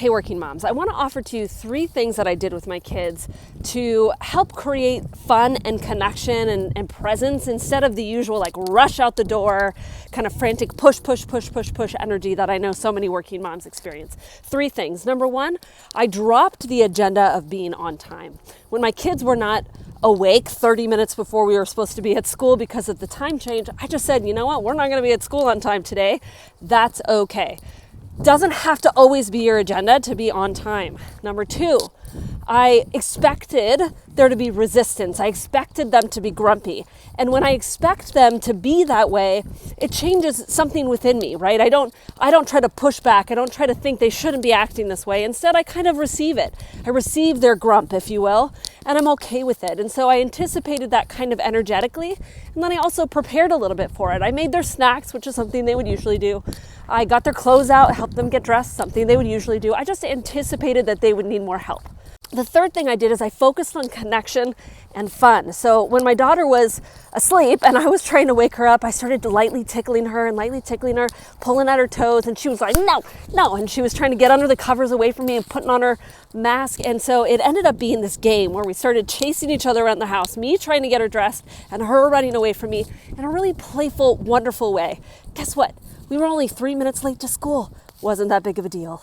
Hey, working moms, I want to offer to you 3 things that I did with my kids to help create fun and connection and presence instead of the usual like rush out the door, kind of frantic push energy that I know so many working moms experience. 3 things. Number 1, I dropped the agenda of being on time. When my kids were not awake 30 minutes before we were supposed to be at school because of the time change, I just said, you know what, we're not going to be at school on time today. That's okay. Doesn't have to always be your agenda to be on time. Number 2, I expected there to be resistance. I expected them to be grumpy. And when I expect them to be that way, it changes something within me, right? I don't try to push back. I don't try to think they shouldn't be acting this way. Instead, I kind of receive it. I receive their grump, if you will, and I'm okay with it. And so I anticipated that kind of energetically. And then I also prepared a little bit for it. I made their snacks, which is something they would usually do. I got their clothes out, helped them get dressed, something they would usually do. I just anticipated that they would need more help. The third thing I did is I focused on connection and fun. So when my daughter was asleep and I was trying to wake her up, I started lightly tickling her, pulling at her toes, and she was like, no, and she was trying to get under the covers away from me and putting on her mask. And so it ended up being this game where we started chasing each other around the house, me trying to get her dressed and her running away from me in a really playful, wonderful way. Guess what? We were only 3 minutes late to school. Wasn't that big of a deal.